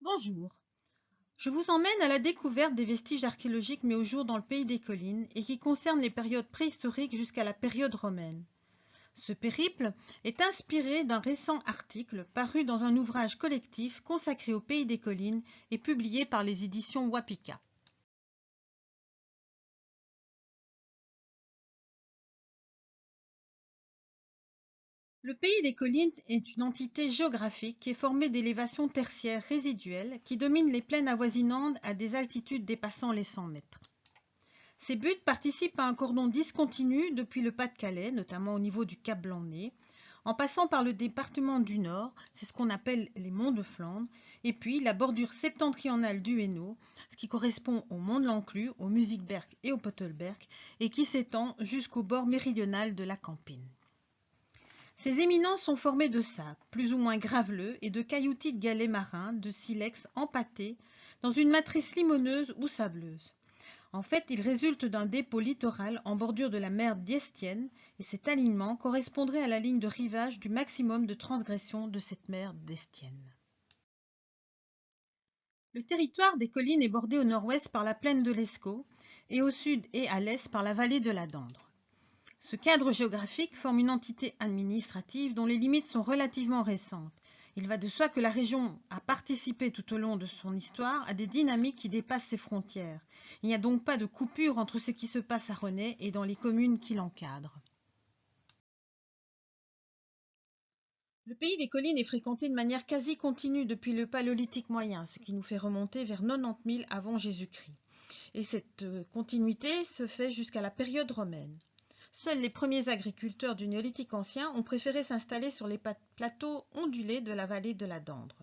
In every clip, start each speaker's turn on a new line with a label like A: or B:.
A: Bonjour, je vous emmène à la découverte des vestiges archéologiques mis au jour dans le pays des collines et qui concernent les périodes préhistoriques jusqu'à la période romaine. Ce périple est inspiré d'un récent article paru dans un ouvrage collectif consacré au pays des collines et publié par les éditions Wapika. Le pays des collines est une entité géographique qui est formée d'élévations tertiaires résiduelles qui dominent les plaines avoisinantes à des altitudes dépassant les 100 mètres. Ces buttes participent à un cordon discontinu depuis le Pas-de-Calais, notamment au niveau du Cap Blanc-Nez, en passant par le département du Nord, c'est ce qu'on appelle les monts de Flandre, et puis la bordure septentrionale du Hainaut, ce qui correspond au mont de l'Enclus, au Musikberg et au Pottelberg, et qui s'étend jusqu'au bord méridional de la Campine. Ces éminences sont formées de sable, plus ou moins graveleux, et de cailloutis de galets marins, de silex empâtés, dans une matrice limoneuse ou sableuse. En fait, il résulte d'un dépôt littoral en bordure de la mer d'Iestienne et cet alignement correspondrait à la ligne de rivage du maximum de transgression de cette mer d'Estienne. Le territoire des collines est bordé au nord-ouest par la plaine de l'Escaut et au sud et à l'est par la vallée de la Dendre. Ce cadre géographique forme une entité administrative dont les limites sont relativement récentes. Il va de soi que la région a participé tout au long de son histoire à des dynamiques qui dépassent ses frontières. Il n'y a donc pas de coupure entre ce qui se passe à Renay et dans les communes qui l'encadrent. Le pays des collines est fréquenté de manière quasi continue depuis le Paléolithique moyen, ce qui nous fait remonter vers 90 000 avant Jésus-Christ. Et cette continuité se fait jusqu'à la période romaine. Seuls les premiers agriculteurs du Néolithique ancien ont préféré s'installer sur les plateaux ondulés de la vallée de la Dendre.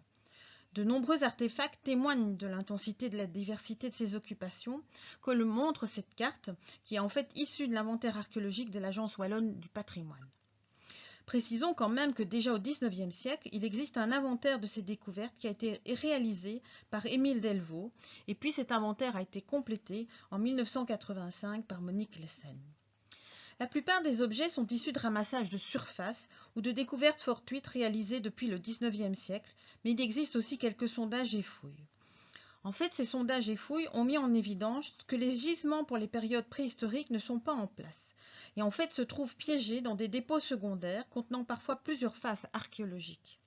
A: De nombreux artefacts témoignent de l'intensité de la diversité de ces occupations, que le montre cette carte, qui est en fait issue de l'inventaire archéologique de l'Agence wallonne du patrimoine. Précisons quand même que déjà au XIXe siècle, il existe un inventaire de ces découvertes qui a été réalisé par Émile Delvaux, et puis cet inventaire a été complété en 1985 par Monique Lessen. La plupart des objets sont issus de ramassages de surface ou de découvertes fortuites réalisées depuis le XIXe siècle, mais il existe aussi quelques sondages et fouilles. En fait, ces sondages et fouilles ont mis en évidence que les gisements pour les périodes préhistoriques ne sont pas en place, et en fait se trouvent piégés dans des dépôts secondaires contenant parfois plusieurs faces archéologiques.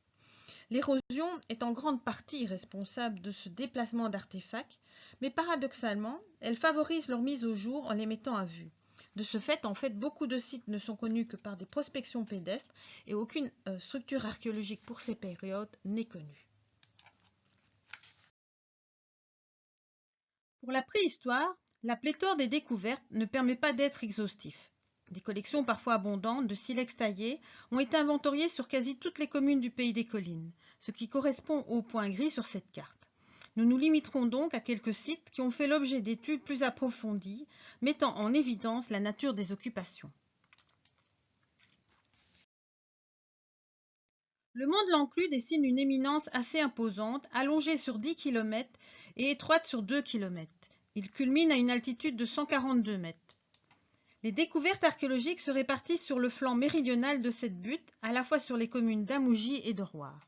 A: L'érosion est en grande partie responsable de ce déplacement d'artefacts, mais paradoxalement, elle favorise leur mise au jour en les mettant à vue. De ce fait, beaucoup de sites ne sont connus que par des prospections pédestres et aucune structure archéologique pour ces périodes n'est connue. Pour la préhistoire, la pléthore des découvertes ne permet pas d'être exhaustif. Des collections parfois abondantes de silex taillés ont été inventoriées sur quasi toutes les communes du pays des collines, ce qui correspond au point gris sur cette carte. Nous nous limiterons donc à quelques sites qui ont fait l'objet d'études plus approfondies, mettant en évidence la nature des occupations. Le mont de l'Enclus dessine une éminence assez imposante, allongée sur 10 km et étroite sur 2 km. Il culmine à une altitude de 142 mètres. Les découvertes archéologiques se répartissent sur le flanc méridional de cette butte, à la fois sur les communes d'Amougy et de Roire.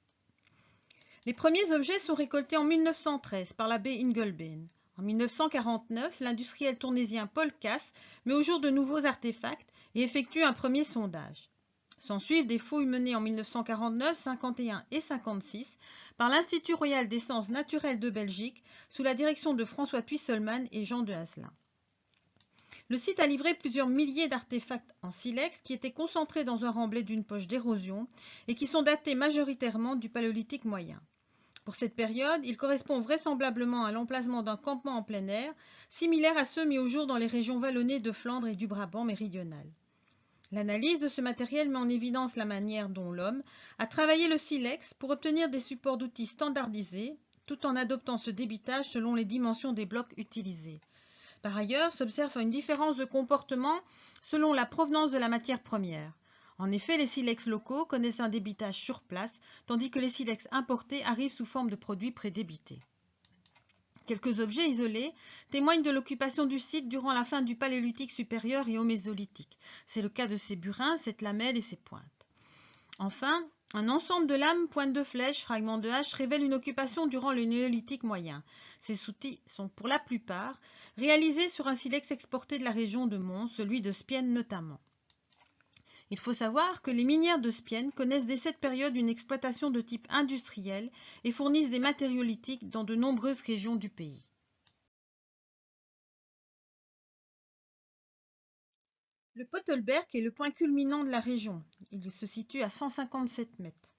A: Les premiers objets sont récoltés en 1913 par l'abbé Ingelben. En 1949, l'industriel tournésien Paul Casse met au jour de nouveaux artefacts et effectue un premier sondage. S'ensuivent des fouilles menées en 1949, 51 et 56 par l'Institut royal des sciences naturelles de Belgique sous la direction de François Tuisselman et Jean de Hazelin. Le site a livré plusieurs milliers d'artefacts en silex qui étaient concentrés dans un remblai d'une poche d'érosion et qui sont datés majoritairement du Paléolithique moyen. Pour cette période, il correspond vraisemblablement à l'emplacement d'un campement en plein air, similaire à ceux mis au jour dans les régions vallonnées de Flandre et du Brabant méridional. L'analyse de ce matériel met en évidence la manière dont l'homme a travaillé le silex pour obtenir des supports d'outils standardisés, tout en adoptant ce débitage selon les dimensions des blocs utilisés. Par ailleurs, s'observe une différence de comportement selon la provenance de la matière première. En effet, les silex locaux connaissent un débitage sur place, tandis que les silex importés arrivent sous forme de produits prédébités. Quelques objets isolés témoignent de l'occupation du site durant la fin du Paléolithique supérieur et au Mésolithique. C'est le cas de ces burins, cette lamelle et ces pointes. Enfin, Un ensemble de lames, pointes de flèche, fragments de hache révèle une occupation durant le néolithique moyen. Ces outils sont pour la plupart réalisés sur un silex exporté de la région de Mons, celui de Spienne notamment. Il faut savoir que les minières de Spienne connaissent dès cette période une exploitation de type industriel et fournissent des matériaux lithiques dans de nombreuses régions du pays. Le Pottelberg est le point culminant de la région. Il se situe à 157 mètres.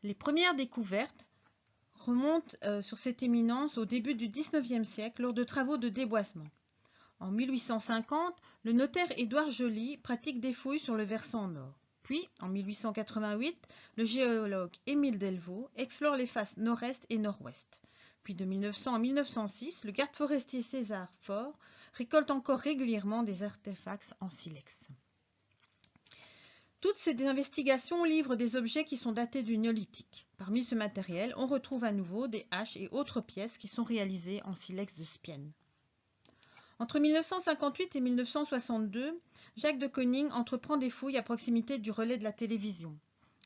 A: Les premières découvertes remontent sur cette éminence au début du XIXe siècle lors de travaux de déboisement. En 1850, le notaire Édouard Joly pratique des fouilles sur le versant nord. Puis, en 1888, le géologue Émile Delvaux explore les faces nord-est et nord-ouest. Puis de 1900 à 1906, le garde forestier César Faure récolte encore régulièrement des artefacts en silex. Toutes ces investigations livrent des objets qui sont datés du néolithique. Parmi ce matériel, on retrouve à nouveau des haches et autres pièces qui sont réalisées en silex de Spienne. Entre 1958 et 1962, Jacques de Koning entreprend des fouilles à proximité du relais de la télévision.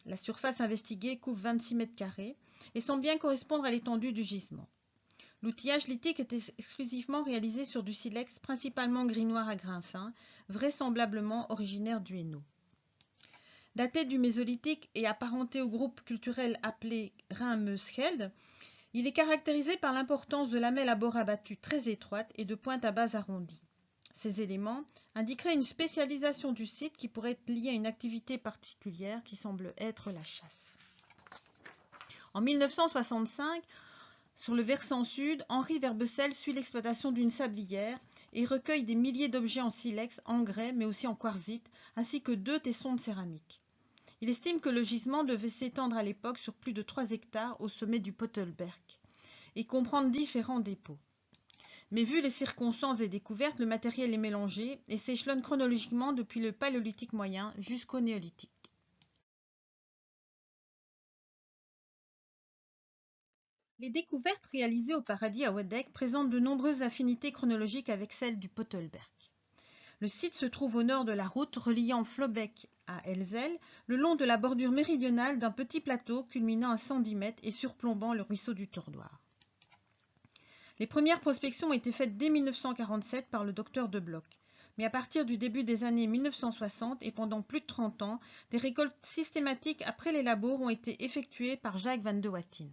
A: La surface investiguée couvre 26 mètres carrés et semble bien correspondre à l'étendue du gisement. L'outillage lithique est exclusivement réalisé sur du silex, principalement gris-noir à grains fins, vraisemblablement originaire du Hainaut. Daté du Mésolithique et apparenté au groupe culturel appelé Rhin-Meuse-Schelde, il est caractérisé par l'importance de lamelles à bord abattu très étroites et de pointes à base arrondies. Ces éléments indiqueraient une spécialisation du site qui pourrait être liée à une activité particulière qui semble être la chasse. En 1965, sur le versant sud, Henri Verbessel suit l'exploitation d'une sablière et recueille des milliers d'objets en silex, en grès mais aussi en quartzite, ainsi que 2 tessons de céramique. Il estime que le gisement devait s'étendre à l'époque sur plus de 3 hectares au sommet du Pottelberg et comprendre différents dépôts. Mais vu les circonstances des découvertes, le matériel est mélangé et s'échelonne chronologiquement depuis le paléolithique moyen jusqu'au néolithique. Les découvertes réalisées au paradis à Weddek présentent de nombreuses affinités chronologiques avec celles du Pottelberg. Le site se trouve au nord de la route reliant Flobeck à Elzel, le long de la bordure méridionale d'un petit plateau culminant à 110 mètres et surplombant le ruisseau du Tordoir. Les premières prospections ont été faites dès 1947 par le docteur de Bloch, mais à partir du début des années 1960 et pendant plus de 30 ans, des récoltes systématiques après les labours ont été effectuées par Jacques van de Wattien.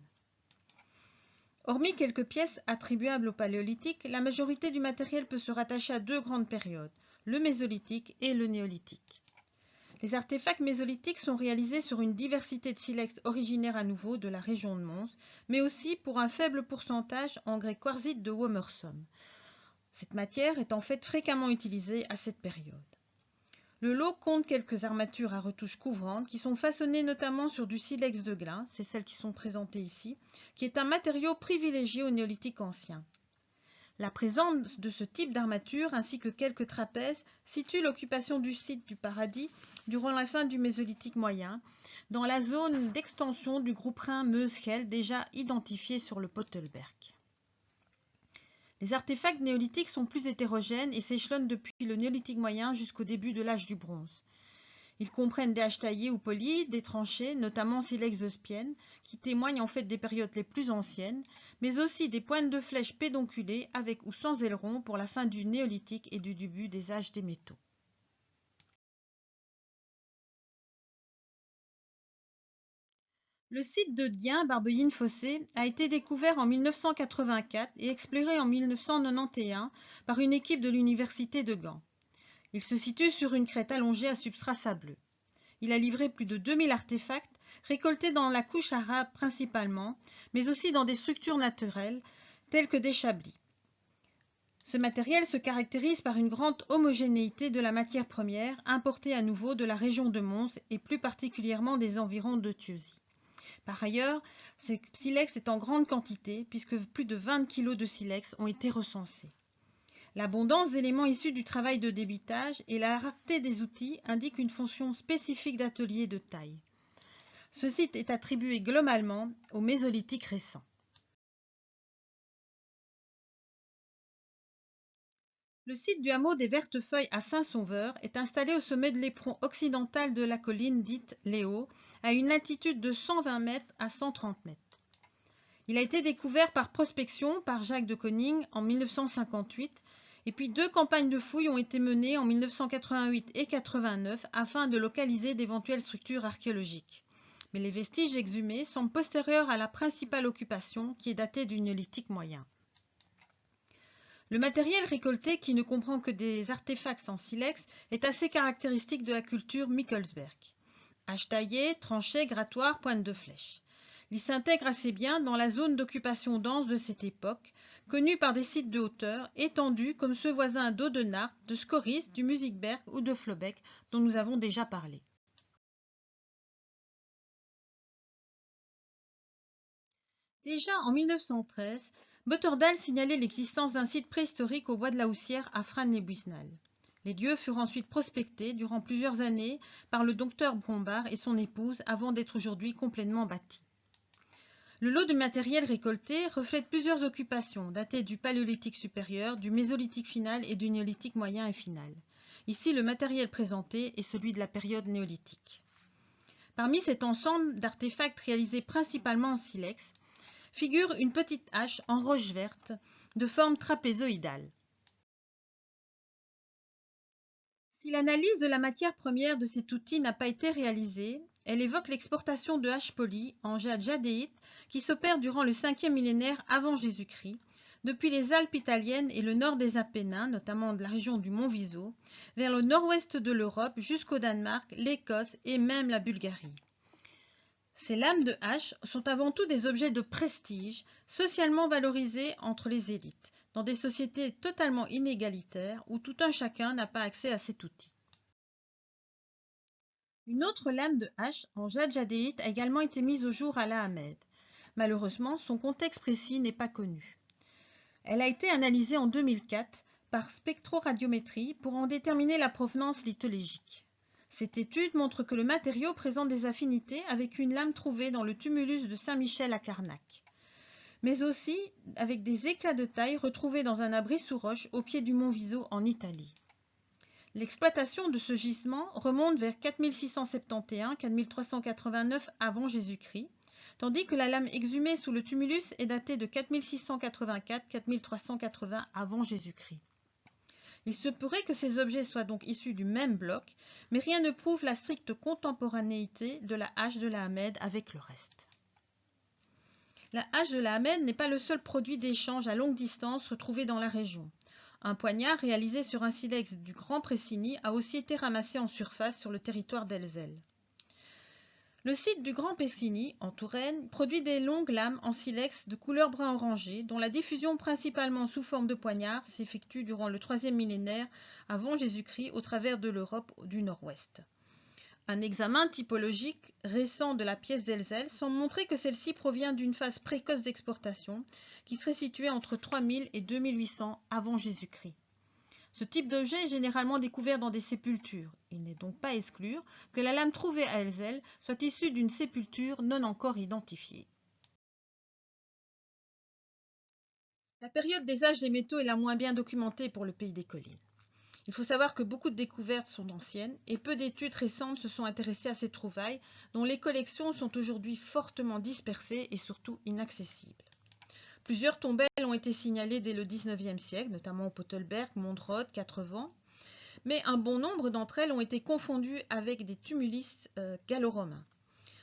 A: Hormis quelques pièces attribuables au paléolithique, la majorité du matériel peut se rattacher à 2 grandes périodes, le mésolithique et le néolithique. Les artefacts mésolithiques sont réalisés sur une diversité de silex originaires à nouveau de la région de Mons, mais aussi pour un faible pourcentage en grès quartzite de Womersum. Cette matière est en fait fréquemment utilisée à cette période. Le lot compte quelques armatures à retouches couvrantes qui sont façonnées notamment sur du silex de glin, c'est celles qui sont présentées ici, qui est un matériau privilégié au néolithique ancien. La présence de ce type d'armature ainsi que quelques trapèzes situe l'occupation du site du paradis durant la fin du Mésolithique moyen, dans la zone d'extension du groupe Rhin-Meuse-Schelde déjà identifié sur le Pottelberg. Les artefacts néolithiques sont plus hétérogènes et s'échelonnent depuis le néolithique moyen jusqu'au début de l'âge du bronze. Ils comprennent des haches taillées ou polies, des tranchées, notamment silex de Spienne, qui témoignent en fait des périodes les plus anciennes, mais aussi des pointes de flèches pédonculées avec ou sans aileron pour la fin du néolithique et du début des âges des métaux. Le site de Dien-Barbelines-Fossé a été découvert en 1984 et exploré en 1991 par une équipe de l'université de Gand. Il se situe sur une crête allongée à substrat sableux. Il a livré plus de 2000 artefacts, récoltés dans la couche arabe principalement, mais aussi dans des structures naturelles, telles que des chablis. Ce matériel se caractérise par une grande homogénéité de la matière première, importée à nouveau de la région de Mons et plus particulièrement des environs de Thieuzy. Par ailleurs, ce silex est en grande quantité, puisque plus de 20 kg de silex ont été recensés. L'abondance d'éléments issus du travail de débitage et la rareté des outils indiquent une fonction spécifique d'atelier de taille. Ce site est attribué globalement au Mésolithique récent. Le site du hameau des Vertefeuilles à Saint-Sauveur est installé au sommet de l'éperon occidental de la colline dite Les Hauts, à une altitude de 120 mètres à 130 mètres. Il a été découvert par prospection par Jacques de Koning en 1958, et puis 2 campagnes de fouilles ont été menées en 1988 et 89 afin de localiser d'éventuelles structures archéologiques. Mais les vestiges exhumés semblent postérieurs à la principale occupation qui est datée du néolithique moyen. Le matériel récolté, qui ne comprend que des artefacts en silex, est assez caractéristique de la culture Mikkelsberg. Haches taillées, tranchées, grattoirs, pointes de flèches. Il s'intègre assez bien dans la zone d'occupation dense de cette époque, connue par des sites de hauteur étendus comme ceux voisins d'Audenarde, de Scoris, du Musikberg ou de Flobeck, dont nous avons déjà parlé. Déjà en 1913, Botterdal signalait l'existence d'un site préhistorique au bois de la Houssière à Frasnes-les-Buisnal. Les lieux furent ensuite prospectés durant plusieurs années par le docteur Brombard et son épouse avant d'être aujourd'hui complètement bâtis. Le lot de matériel récolté reflète plusieurs occupations datées du Paléolithique supérieur, du Mésolithique final et du Néolithique moyen et final. Ici, le matériel présenté est celui de la période néolithique. Parmi cet ensemble d'artefacts réalisés principalement en silex, figure une petite hache en roche verte de forme trapézoïdale. Si l'analyse de la matière première de cet outil n'a pas été réalisée, elle évoque l'exportation de haches polies en jade jadéite qui s'opère durant le 5e millénaire avant Jésus-Christ, depuis les Alpes italiennes et le nord des Apennins, notamment de la région du Mont Viso, vers le nord-ouest de l'Europe jusqu'au Danemark, l'Écosse et même la Bulgarie. Ces lames de hache sont avant tout des objets de prestige, socialement valorisés entre les élites, dans des sociétés totalement inégalitaires où tout un chacun n'a pas accès à cet outil. Une autre lame de hache en jade jadéite a également été mise au jour à La Hamed. Malheureusement, son contexte précis n'est pas connu. Elle a été analysée en 2004 par spectroradiométrie pour en déterminer la provenance lithologique. Cette étude montre que le matériau présente des affinités avec une lame trouvée dans le tumulus de Saint-Michel à Carnac, mais aussi avec des éclats de taille retrouvés dans un abri sous roche au pied du mont Viso en Italie. L'exploitation de ce gisement remonte vers 4671-4389 avant Jésus-Christ, tandis que la lame exhumée sous le tumulus est datée de 4684-4380 avant Jésus-Christ. Il se pourrait que ces objets soient donc issus du même bloc, mais rien ne prouve la stricte contemporanéité de la hache de la Hamed avec le reste. La hache de la Hamed n'est pas le seul produit d'échange à longue distance retrouvé dans la région. Un poignard réalisé sur un silex du Grand Pressigny a aussi été ramassé en surface sur le territoire d'Elzel. Le site du Grand Pressigny, en Touraine, produit des longues lames en silex de couleur brun orangé, dont la diffusion principalement sous forme de poignard s'effectue durant le 3e millénaire avant Jésus-Christ au travers de l'Europe du Nord-Ouest. Un examen typologique récent de la pièce d'Elzel semble montrer que celle-ci provient d'une phase précoce d'exportation qui serait située entre 3000 et 2800 avant Jésus-Christ. Ce type d'objet est généralement découvert dans des sépultures. Il n'est donc pas à exclure que la lame trouvée à Elzel soit issue d'une sépulture non encore identifiée. La période des âges des métaux est la moins bien documentée pour le pays des collines. Il faut savoir que beaucoup de découvertes sont anciennes et peu d'études récentes se sont intéressées à ces trouvailles dont les collections sont aujourd'hui fortement dispersées et surtout inaccessibles. Plusieurs tombelles ont été signalées dès le XIXe siècle, notamment au Potelberg, Montrode, Quatre-Vents, mais un bon nombre d'entre elles ont été confondues avec des tumulus gallo-romains.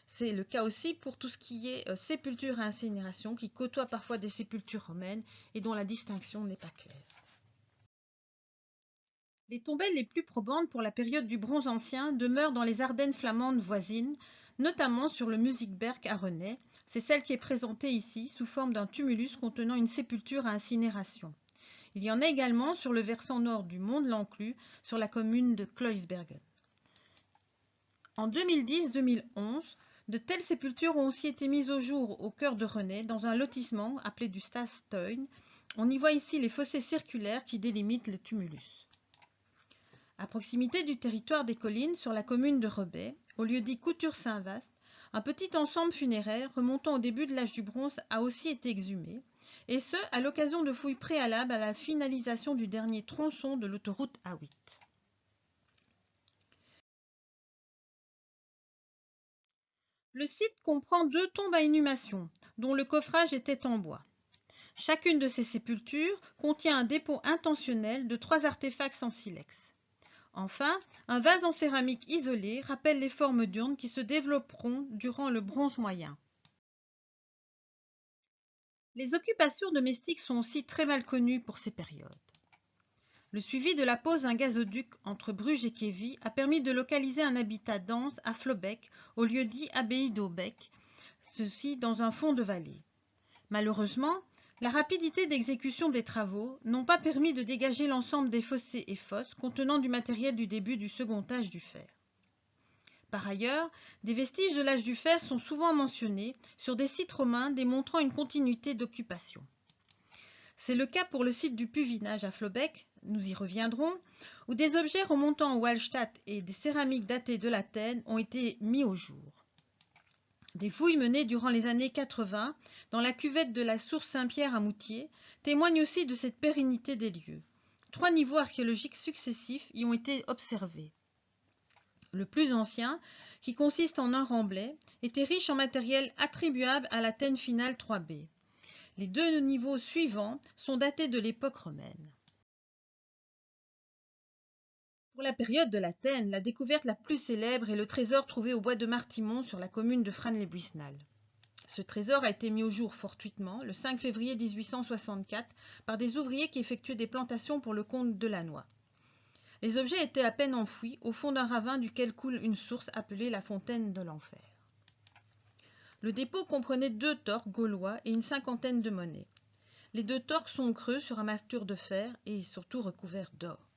A: C'est le cas aussi pour tout ce qui est sépulture à incinération, qui côtoie parfois des sépultures romaines et dont la distinction n'est pas claire. Les tombelles les plus probantes pour la période du Bronze ancien demeurent dans les Ardennes flamandes voisines, notamment sur le Musikberg à Renay. C'est celle qui est présentée ici sous forme d'un tumulus contenant une sépulture à incinération. Il y en a également sur le versant nord du mont de l'Enclus, sur la commune de Kloisbergen. En 2010-2011, de telles sépultures ont aussi été mises au jour au cœur de Renay, dans un lotissement appelé du Stasteun. On y voit ici les fossés circulaires qui délimitent le tumulus. À proximité du territoire des collines, sur la commune de Rebais, au lieu-dit Couture-Saint-Vaast, Un petit ensemble funéraire remontant au début de l'âge du bronze a aussi été exhumé, et ce, à l'occasion de fouilles préalables à la finalisation du dernier tronçon de l'autoroute A8. Le site comprend 2 tombes à inhumation, dont le coffrage était en bois. Chacune de ces sépultures contient un dépôt intentionnel de 3 artefacts en silex. Enfin, un vase en céramique isolé rappelle les formes d'urnes qui se développeront durant le bronze moyen. Les occupations domestiques sont aussi très mal connues pour ces périodes. Le suivi de la pose d'un gazoduc entre Bruges et Kévy a permis de localiser un habitat dense à Flobeck, au lieu-dit abbaye d'Aubeck, ceci dans un fond de vallée. Malheureusement, la rapidité d'exécution des travaux n'ont pas permis de dégager l'ensemble des fossés et fosses contenant du matériel du début du second âge du fer. Par ailleurs, des vestiges de l'âge du fer sont souvent mentionnés sur des sites romains démontrant une continuité d'occupation. C'est le cas pour le site du Puvinage à Flobeck, nous y reviendrons, où des objets remontant au Hallstatt et des céramiques datées de l'Athènes ont été mis au jour. Des fouilles menées durant les années 80 dans la cuvette de la source Saint-Pierre à Moutier témoignent aussi de cette pérennité des lieux. 3 niveaux archéologiques successifs y ont été observés. Le plus ancien, qui consiste en un remblai, était riche en matériel attribuable à l'Athènes finale 3B. Les 2 niveaux suivants sont datés de l'époque romaine. Pour la période de l'Athènes, la découverte la plus célèbre est le trésor trouvé au bois de Martimont sur la commune de Frasnes-les-Buisnal. Ce trésor a été mis au jour fortuitement le 5 février 1864 par des ouvriers qui effectuaient des plantations pour le compte de Lannoy. Les objets étaient à peine enfouis au fond d'un ravin duquel coule une source appelée la fontaine de l'enfer. Le dépôt comprenait 2 torques gaulois et une cinquantaine de monnaies. Les 2 torques sont creux sur armature de fer et surtout recouverts d'or.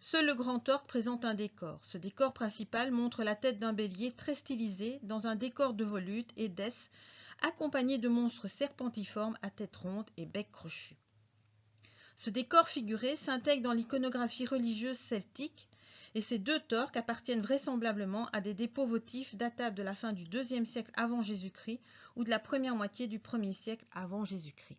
A: Seul le grand torque présente un décor. Ce décor principal montre la tête d'un bélier très stylisé dans un décor de volutes et d'ess, accompagné de monstres serpentiformes à tête ronde et bec crochu. Ce décor figuré s'intègre dans l'iconographie religieuse celtique, et ces 2 torques appartiennent vraisemblablement à des dépôts votifs datables de la fin du IIe siècle avant Jésus-Christ ou de la première moitié du 1er siècle avant Jésus-Christ.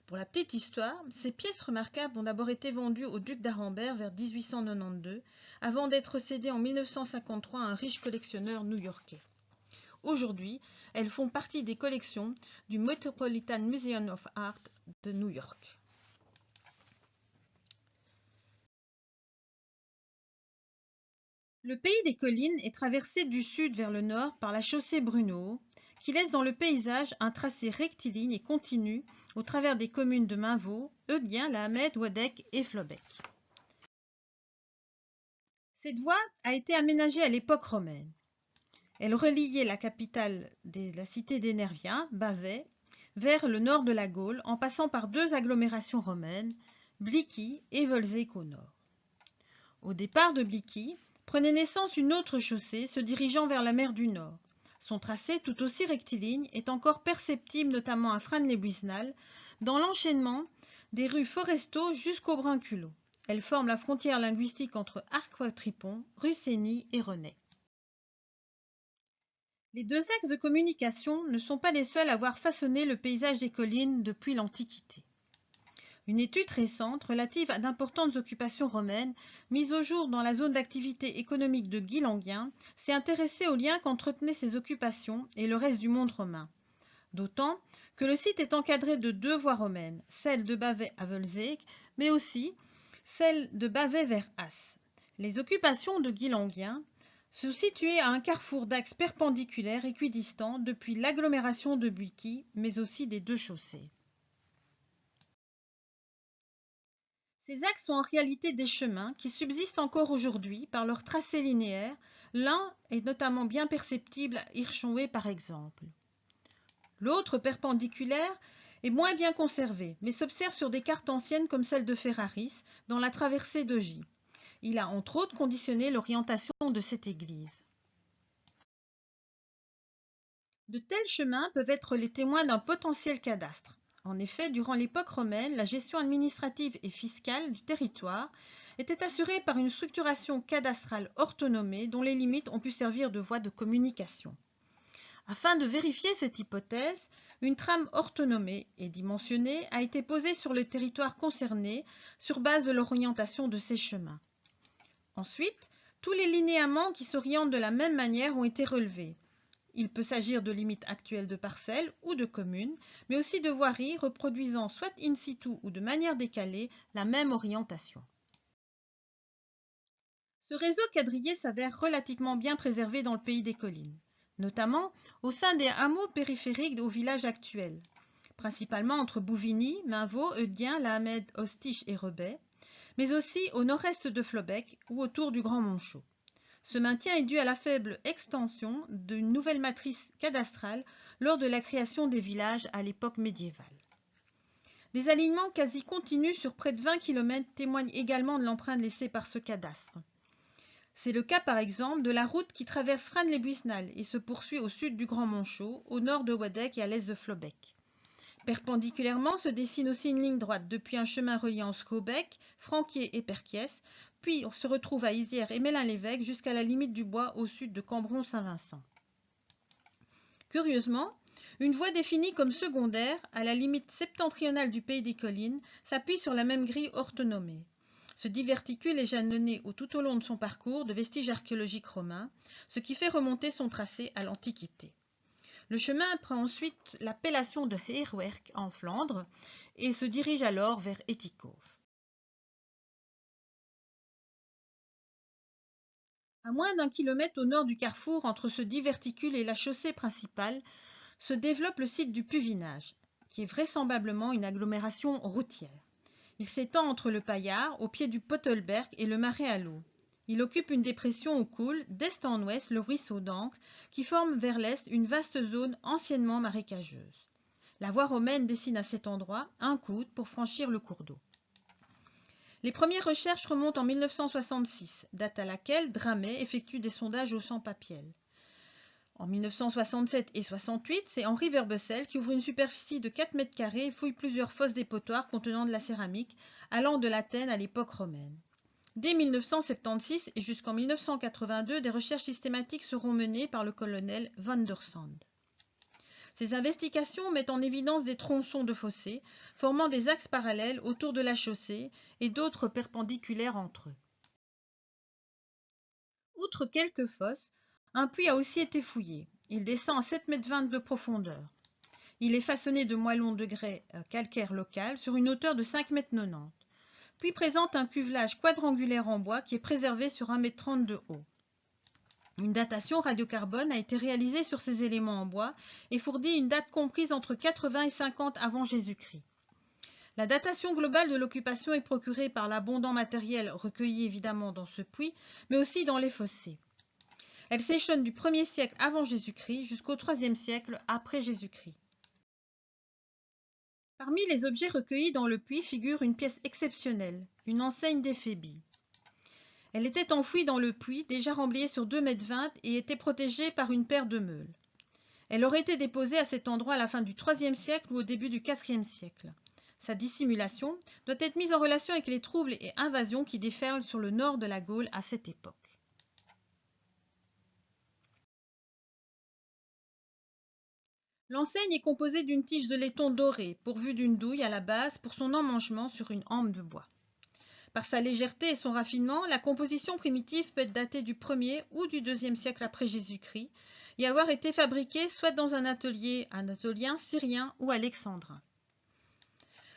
A: Pour la petite histoire, ces pièces remarquables ont d'abord été vendues au duc d'Arambert vers 1892, avant d'être cédées en 1953 à un riche collectionneur new-yorkais. Aujourd'hui, elles font partie des collections du Metropolitan Museum of Art de New York. Le pays des collines est traversé du sud vers le nord par la chaussée Brunehaut, qui laisse dans le paysage un tracé rectiligne et continu au travers des communes de Mainvaux, Eudien, La Hamette, Ouadec et Flobeck. Cette voie a été aménagée à l'époque romaine. Elle reliait la capitale de la cité des Nerviens, Bavay, vers le nord de la Gaule en passant par 2 agglomérations romaines, Blicky et Volzec au nord. Au départ de Blicky, prenait naissance une autre chaussée se dirigeant vers la mer du Nord. Son tracé, tout aussi rectiligne, est encore perceptible notamment à Frasnes-les-Buisnal, dans l'enchaînement des rues Foresteau jusqu'au Brinculot. Elle forme la frontière linguistique entre Arc-Tripon, Russény et Renaix. Les 2 axes de communication ne sont pas les seuls à avoir façonné le paysage des collines depuis l'Antiquité. Une étude récente relative à d'importantes occupations romaines mises au jour dans la zone d'activité économique de Guilanguien s'est intéressée aux liens qu'entretenaient ces occupations et le reste du monde romain. D'autant que le site est encadré de 2 voies romaines, celle de Bavay à Volzec, mais aussi celle de Bavay vers As. Les occupations de Guilanguien se situaient à un carrefour d'axes perpendiculaires équidistants depuis l'agglomération de Blicky, mais aussi des 2 chaussées. Ces axes sont en réalité des chemins qui subsistent encore aujourd'hui par leur tracé linéaire. L'un est notamment bien perceptible à Hirschonwey par exemple. L'autre, perpendiculaire, est moins bien conservé, mais s'observe sur des cartes anciennes comme celle de Ferraris, dans la traversée de Gy. Il a entre autres conditionné l'orientation de cette église. De tels chemins peuvent être les témoins d'un potentiel cadastre. En effet, durant l'époque romaine, la gestion administrative et fiscale du territoire était assurée par une structuration cadastrale orthonomée dont les limites ont pu servir de voie de communication. Afin de vérifier cette hypothèse, une trame orthonomée et dimensionnée a été posée sur le territoire concerné sur base de l'orientation de ces chemins. Ensuite, tous les linéaments qui s'orientent de la même manière ont été relevés. Il peut s'agir de limites actuelles de parcelles ou de communes, mais aussi de voiries reproduisant soit in situ ou de manière décalée la même orientation. Ce réseau quadrillé s'avère relativement bien préservé dans le pays des collines, notamment au sein des hameaux périphériques au village actuel, principalement entre Bouvigny, Mainvaux, Eudien, Lahamède, Hostiche et Rebais, mais aussi au nord-est de Flobec ou autour du Grand Monchaux. Ce maintien est dû à la faible extension d'une nouvelle matrice cadastrale lors de la création des villages à l'époque médiévale. Des alignements quasi continus sur près de 20 km témoignent également de l'empreinte laissée par ce cadastre. C'est le cas par exemple de la route qui traverse Frasnes-les-Buisnales et se poursuit au sud du Grand Monchaux, au nord de Wadec et à l'est de Flobec. Perpendiculairement se dessine aussi une ligne droite depuis un chemin reliant Scaubec, Franquier et Perquiès, puis on se retrouve à Isières et Mélin-l'Évêque jusqu'à la limite du bois au sud de Cambron-Saint-Vincent. Curieusement, une voie définie comme secondaire, à la limite septentrionale du pays des collines, s'appuie sur la même grille orthonomée. Ce diverticule est jalonné tout au long de son parcours de vestiges archéologiques romains, ce qui fait remonter son tracé à l'Antiquité. Le chemin prend ensuite l'appellation de Heerwerk en Flandre et se dirige alors vers Etikhof. À moins d'1 kilomètre au nord du carrefour entre ce diverticule et la chaussée principale, se développe le site du Puvinage, qui est vraisemblablement une agglomération routière. Il s'étend entre le Paillard, au pied du Pottelberg, et le Marais à l'eau. Il occupe une dépression où coule, d'est en ouest, le ruisseau d'Ancre, qui forme vers l'est une vaste zone anciennement marécageuse. La voie romaine dessine à cet endroit un coude pour franchir le cours d'eau. Les premières recherches remontent en 1966, date à laquelle Dramet effectue des sondages au sans-papiel. En 1967 et 68, c'est Henri Verbessel qui ouvre une superficie de 4 mètres carrés et fouille plusieurs fosses dépotoirs contenant de la céramique, allant de l'Athènes à l'époque romaine. Dès 1976 et jusqu'en 1982, des recherches systématiques seront menées par le colonel Van der Sande. Ces investigations mettent en évidence des tronçons de fossés, formant des axes parallèles autour de la chaussée et d'autres perpendiculaires entre eux. Outre quelques fosses, un puits a aussi été fouillé. Il descend à 7,20 m de profondeur. Il est façonné de moellons de grès calcaire local sur une hauteur de 5,90 m, puis présente un cuvelage quadrangulaire en bois qui est préservé sur 1,30 m de haut. Une datation radiocarbone a été réalisée sur ces éléments en bois et fournit une date comprise entre 80 et 50 avant Jésus-Christ. La datation globale de l'occupation est procurée par l'abondant matériel recueilli évidemment dans ce puits, mais aussi dans les fossés. Elle s'échelonne du 1er siècle avant Jésus-Christ jusqu'au 3e siècle après Jésus-Christ. Parmi les objets recueillis dans le puits figure une pièce exceptionnelle, une enseigne d'éphébie. Elle était enfouie dans le puits, déjà remblayée sur 2,20 m et était protégée par une paire de meules. Elle aurait été déposée à cet endroit à la fin du IIIe siècle ou au début du IVe siècle. Sa dissimulation doit être mise en relation avec les troubles et invasions qui déferlent sur le nord de la Gaule à cette époque. L'enseigne est composée d'une tige de laiton doré, pourvue d'une douille à la base pour son emmanchement sur une hampe de bois. Par sa légèreté et son raffinement, la composition primitive peut être datée du 1er ou du 2e siècle après Jésus-Christ et avoir été fabriquée soit dans un atelier anatolien, syrien ou alexandrin.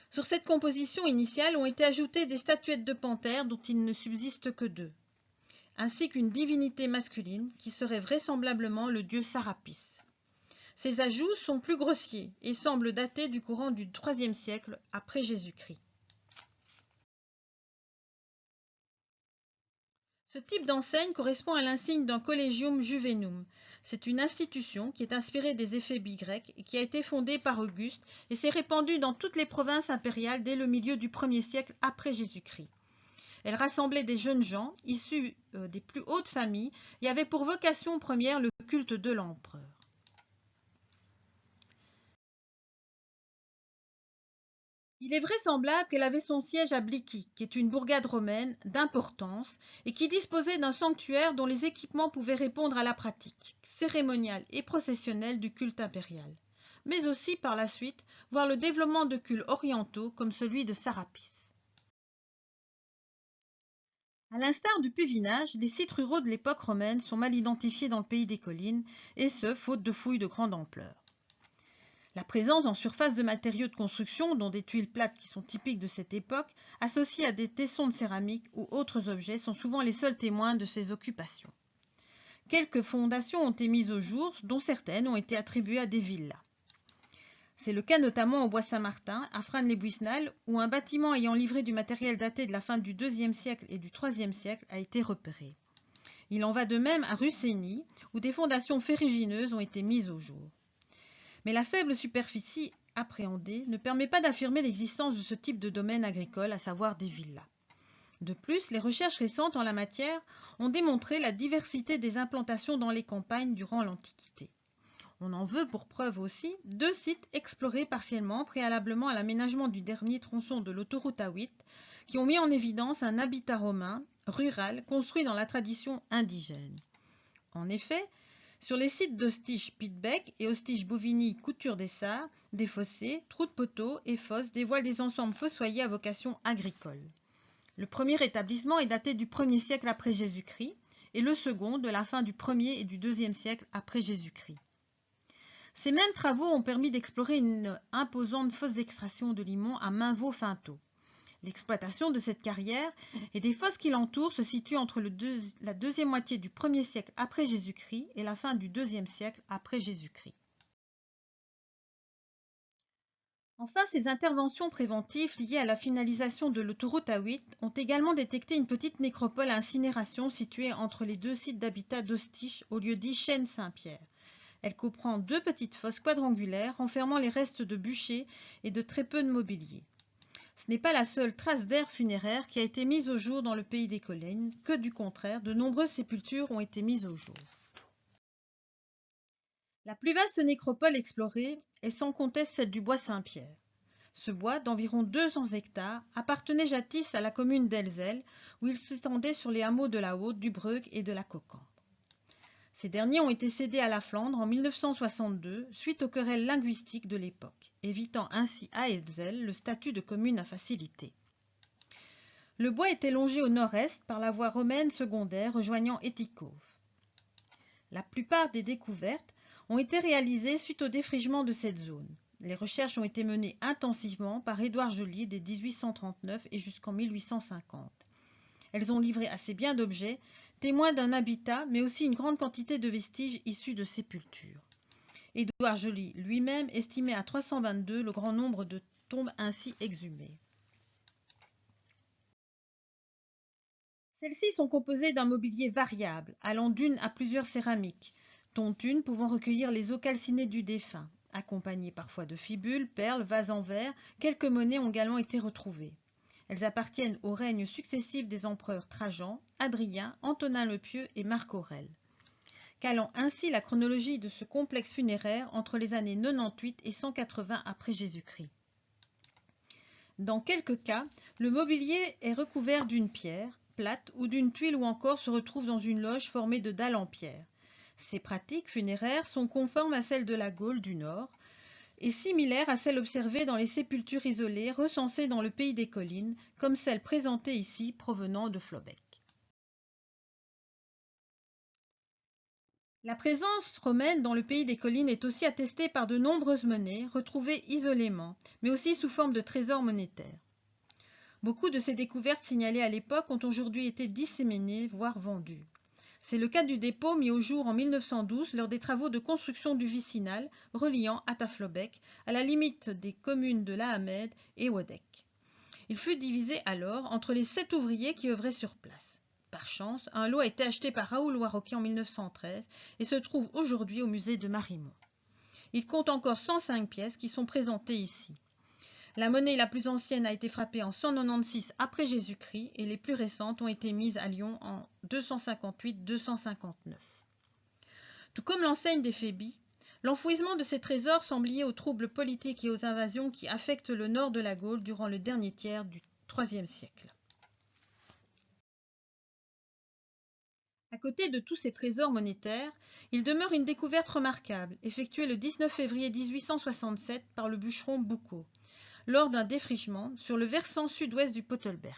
A: Sur cette composition initiale ont été ajoutées des statuettes de panthères dont il ne subsiste que 2, ainsi qu'une divinité masculine qui serait vraisemblablement le dieu Sarapis. Ces ajouts sont plus grossiers et semblent dater du courant du IIIe siècle après Jésus-Christ. Ce type d'enseigne correspond à l'insigne d'un Collegium Juvenum. C'est une institution qui est inspirée des éphébis grecs et qui a été fondée par Auguste et s'est répandue dans toutes les provinces impériales dès le milieu du 1er siècle après Jésus-Christ. Elle rassemblait des jeunes gens issus des plus hautes familles et avait pour vocation première le culte de l'empereur. Il est vraisemblable qu'elle avait son siège à Blicky, qui est une bourgade romaine d'importance et qui disposait d'un sanctuaire dont les équipements pouvaient répondre à la pratique cérémoniale et processionnelle du culte impérial, mais aussi par la suite voir le développement de cultes orientaux comme celui de Sarapis. À l'instar du Puvinage, les sites ruraux de l'époque romaine sont mal identifiés dans le pays des collines, et ce, faute de fouilles de grande ampleur. La présence en surface de matériaux de construction, dont des tuiles plates qui sont typiques de cette époque, associées à des tessons de céramique ou autres objets, sont souvent les seuls témoins de ces occupations. Quelques fondations ont été mises au jour, dont certaines ont été attribuées à des villas. C'est le cas notamment au Bois-Saint-Martin, à Frasnes-les-Buisnales, où un bâtiment ayant livré du matériel daté de la fin du IIe siècle et du IIIe siècle a été repéré. Il en va de même à Russény, où des fondations ferrugineuses ont été mises au jour. Mais la faible superficie appréhendée ne permet pas d'affirmer l'existence de ce type de domaine agricole, à savoir des villas. De plus, les recherches récentes en la matière ont démontré la diversité des implantations dans les campagnes durant l'Antiquité. On en veut pour preuve aussi 2 sites explorés partiellement préalablement à l'aménagement du dernier tronçon de l'autoroute A8 qui ont mis en évidence un habitat romain, rural, construit dans la tradition indigène. En effet, sur les sites d'Ostich-Pidbec et Ostich-Bovigny-Couture-des-Sarres, des fossés, trous de poteaux et fosses dévoilent des ensembles fossoyés à vocation agricole. Le premier établissement est daté du 1er siècle après Jésus-Christ et le second de la fin du 1er et du 2e siècle après Jésus-Christ. Ces mêmes travaux ont permis d'explorer une imposante fosse d'extraction de limon à Mainvaux-Finteau. L'exploitation de cette carrière et des fosses qui l'entourent se situe entre la deuxième moitié du 1er siècle après Jésus-Christ et la fin du 2e siècle après Jésus-Christ. Enfin, ces interventions préventives liées à la finalisation de l'autoroute A8 ont également détecté une petite nécropole à incinération située entre les 2 sites d'habitat d'Ostich au lieu dit Chêne-Saint-Pierre. Elle comprend 2 petites fosses quadrangulaires renfermant les restes de bûchers et de très peu de mobilier. Ce n'est pas la seule trace d'aire funéraire qui a été mise au jour dans le pays des collines, que du contraire, de nombreuses sépultures ont été mises au jour. La plus vaste nécropole explorée est sans conteste celle du bois Saint-Pierre. Ce bois, d'environ 200 hectares, appartenait jadis à la commune d'Elzel, où il s'étendait sur les hameaux de la Haute, du Breug et de la Cocambre. Ces derniers ont été cédés à la Flandre en 1962 suite aux querelles linguistiques de l'époque, évitant ainsi à Elzel le statut de commune à facilité. Le bois était longé au nord-est par la voie romaine secondaire rejoignant Etikov. La plupart des découvertes ont été réalisées suite au défrichement de cette zone. Les recherches ont été menées intensivement par Édouard Joly dès 1839 et jusqu'en 1850. Elles ont livré assez bien d'objets, témoins d'un habitat, mais aussi une grande quantité de vestiges issus de sépultures. Édouard Joly lui-même estimait à 322 le grand nombre de tombes ainsi exhumées. Celles-ci sont composées d'un mobilier variable, allant d'une à plusieurs céramiques, dont une pouvant recueillir les os calcinés du défunt, accompagnés parfois de fibules, perles, vases en verre. Quelques monnaies ont également été retrouvées. Elles appartiennent au règne successif des empereurs Trajan, Adrien, Antonin le Pieux et Marc Aurèle, calant ainsi la chronologie de ce complexe funéraire entre les années 98 et 180 après Jésus-Christ. Dans quelques cas, le mobilier est recouvert d'une pierre plate ou d'une tuile ou encore se retrouve dans une loge formée de dalles en pierre. Ces pratiques funéraires sont conformes à celles de la Gaule du Nord et similaires à celles observées dans les sépultures isolées recensées dans le pays des collines, comme celle présentée ici provenant de Flobec. La présence romaine dans le pays des collines est aussi attestée par de nombreuses monnaies retrouvées isolément, mais aussi sous forme de trésors monétaires. Beaucoup de ces découvertes signalées à l'époque ont aujourd'hui été disséminées, voire vendues. C'est le cas du dépôt mis au jour en 1912 lors des travaux de construction du vicinal reliant Attaflobec à la limite des communes de Lahamed et Wodek. Il fut divisé alors entre les 7 ouvriers qui œuvraient sur place. Par chance, un lot a été acheté par Raoul Warroquet en 1913 et se trouve aujourd'hui au musée de Marimont. Il compte encore 105 pièces qui sont présentées ici. La monnaie la plus ancienne a été frappée en 196 après Jésus-Christ et les plus récentes ont été mises à Lyon en 258-259. Tout comme l'enseigne d'Éphébie, L'enfouissement de ces trésors semble lié aux troubles politiques et aux invasions qui affectent le nord de la Gaule durant le dernier tiers du IIIe siècle. À côté de tous ces trésors monétaires, il demeure une découverte remarquable, effectuée le 19 février 1867 par le bûcheron Boucaud, lors d'un défrichement sur le versant sud-ouest du Pottelberg.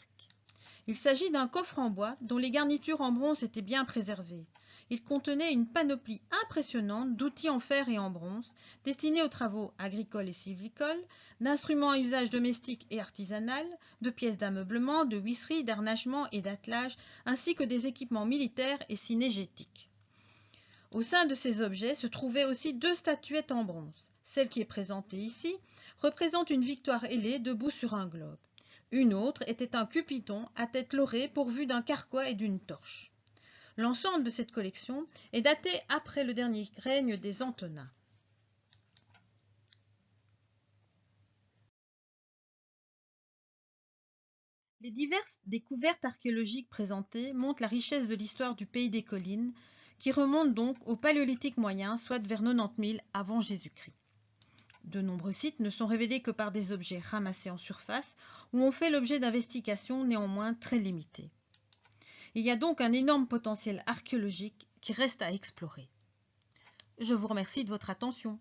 A: Il s'agit d'un coffre en bois dont les garnitures en bronze étaient bien préservées. Il contenait une panoplie impressionnante d'outils en fer et en bronze, destinés aux travaux agricoles et sylvicoles, d'instruments à usage domestique et artisanal, de pièces d'ameublement, de huisseries, d'harnachements et d'attelages, ainsi que des équipements militaires et cynégétiques. Au sein de ces objets se trouvaient aussi 2 statuettes en bronze. Celle qui est présentée ici représente une victoire ailée debout sur un globe. Une autre était un Cupidon à tête laurée pourvu d'un carquois et d'une torche. L'ensemble de cette collection est daté après le dernier règne des Antonins. Les diverses découvertes archéologiques présentées montrent la richesse de l'histoire du pays des collines, qui remonte donc au Paléolithique moyen, soit vers 90 000 avant Jésus-Christ. De nombreux sites ne sont révélés que par des objets ramassés en surface ou ont fait l'objet d'investigations néanmoins très limitées. Il y a donc un énorme potentiel archéologique qui reste à explorer. Je vous remercie de votre attention.